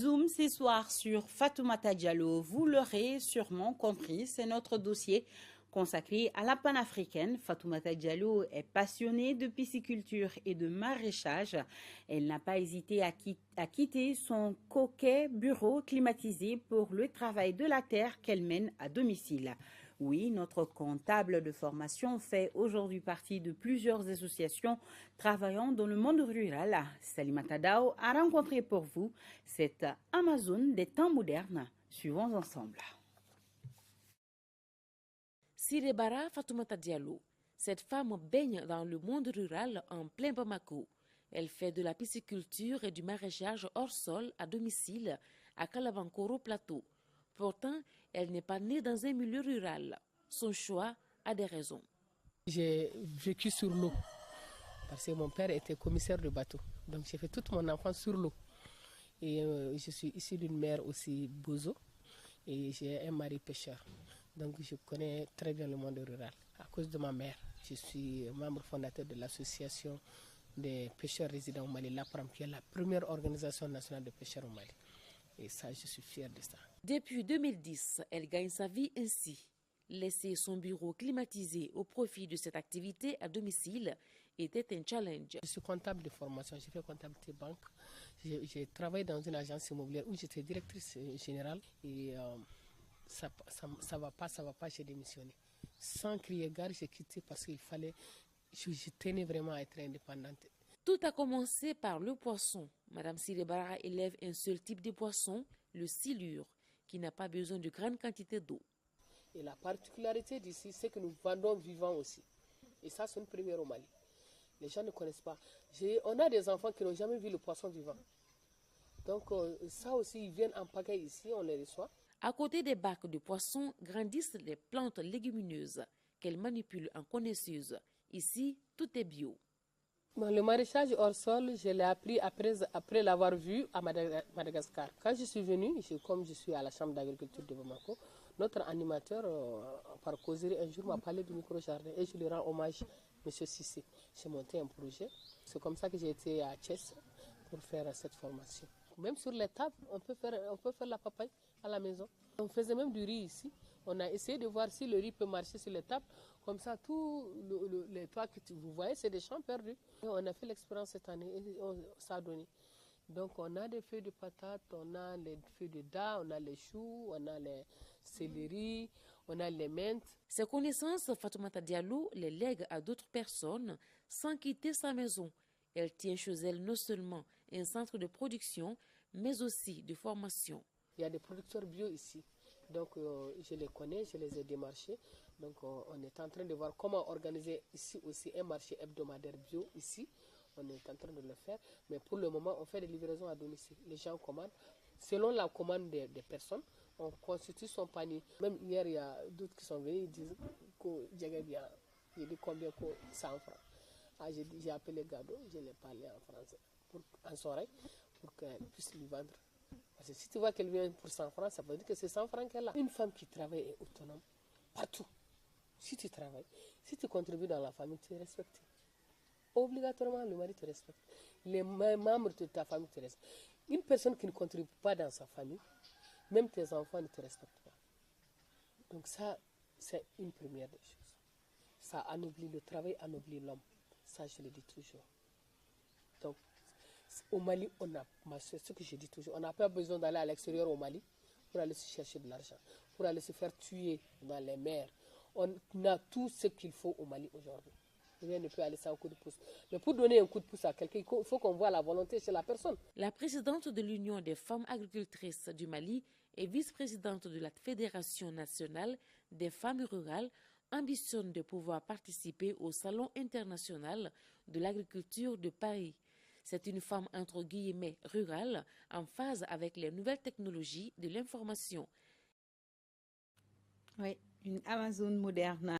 Zoom ce soir sur Fatoumata Diallo. Vous l'aurez sûrement compris, c'est notre dossier consacré à la panafricaine. Fatoumata Diallo est passionnée de pisciculture et de maraîchage. Elle n'a pas hésité à quitter son coquet bureau climatisé pour le travail de la terre qu'elle mène à domicile. Oui, notre comptable de formation fait aujourd'hui partie de plusieurs associations travaillant dans le monde rural. Salimata Dao a rencontré pour vous cette Amazone des temps modernes. Suivons ensemble. Sirebara Fatoumata Diallo. Cette femme baigne dans le monde rural en plein Bamako. Elle fait de la pisciculture et du maraîchage hors sol à domicile à Kalabankoro Plateau. Pourtant, elle n'est pas née dans un milieu rural. Son choix a des raisons. J'ai vécu sur l'eau parce que mon père était commissaire de bateau. Donc j'ai fait toute mon enfance sur l'eau. Et je suis issue d'une mère aussi bozo et j'ai un mari pêcheur. Donc je connais très bien le monde rural. À cause de ma mère, je suis membre fondateur de l'association des pêcheurs résidents au Mali, l'APRAM, qui est la première organisation nationale de pêcheurs au Mali. Et ça, je suis fière de ça. Depuis 2010, elle gagne sa vie ainsi. Laisser son bureau climatisé au profit de cette activité à domicile était un challenge. Je suis comptable de formation, j'ai fait comptabilité banque. J'ai travaillé dans une agence immobilière où j'étais directrice générale et ça va pas, j'ai démissionné. Sans crier gare, j'ai quitté parce qu'il fallait, je tenais vraiment à être indépendante. Tout a commencé par le poisson. Madame Sirebara élève un seul type de poisson, le silure, qui n'a pas besoin de grandes quantités d'eau. Et la particularité d'ici, c'est que nous vendons vivant aussi. Et ça, c'est une première au Mali. Les gens ne connaissent pas. On a des enfants qui n'ont jamais vu le poisson vivant. Donc ça aussi, ils viennent en pagaille ici, on les reçoit. À côté des bacs de poissons grandissent les plantes légumineuses qu'elle manipule en connaisseuse. Ici, tout est bio. Le maraîchage hors sol, je l'ai appris après l'avoir vu à Madagascar. Quand je suis venue, comme je suis à la chambre d'agriculture de Bamako, notre animateur, par causerie, un jour m'a parlé du micro-jardin et je lui rends hommage, M. Sissé. J'ai monté un projet. C'est comme ça que j'ai été à Thiès pour faire cette formation. Même sur les tables, on peut faire la papaye à la maison. On faisait même du riz ici. On a essayé de voir si le riz peut marcher sur les tables. Comme ça, tous les toits que vous voyez, c'est des champs perdus. Et on a fait l'expérience cette année et ça a donné. Donc on a des feuilles de patates, on a les feuilles de dattes, on a les choux, on a les céleri, on a les menthes. Ces connaissances, Fatoumata Diallo les lègue à d'autres personnes sans quitter sa maison. Elle tient chez elle non seulement un centre de production, mais aussi de formation. Il y a des producteurs bio ici. Donc je les connais, je les ai démarchés. Donc on est en train de voir comment organiser ici aussi un marché hebdomadaire bio ici. On est en train de le faire. Mais pour le moment, on fait des livraisons à domicile. Les gens commandent. Selon la commande des personnes, on constitue son panier. Même hier, il y a d'autres qui sont venus, ils disent que j'ai bien. J'ai dit combien, 100 francs. Ah, j'ai appelé Gado, je l'ai parlé en français, en soirée, pour qu'elle puisse lui vendre. Parce que si tu vois qu'elle vient pour 100 francs, ça veut dire que c'est 100 francs qu'elle a. Une femme qui travaille est autonome partout. Si tu travailles, si tu contribues dans la famille, tu es respecté. Obligatoirement, le mari te respecte. Les membres de ta famille te respectent. Une personne qui ne contribue pas dans sa famille, même tes enfants ne te respectent pas. Donc ça, c'est une première des choses. Ça anoblit le travail, anoblit l'homme. Ça, je le dis toujours. Donc, au Mali, c'est ce que je dis toujours, on n'a pas besoin d'aller à l'extérieur au Mali pour aller se chercher de l'argent, pour aller se faire tuer dans les mers. On a tout ce qu'il faut au Mali aujourd'hui. Rien ne peut aller sans un coup de pouce. Mais pour donner un coup de pouce à quelqu'un, il faut qu'on voit la volonté chez la personne. La présidente de l'Union des femmes agricultrices du Mali et vice-présidente de la Fédération nationale des femmes rurales ambitionne de pouvoir participer au Salon international de l'agriculture de Paris. C'est une femme entre guillemets rurale en phase avec les nouvelles technologies de l'information. Oui, une Amazone moderne.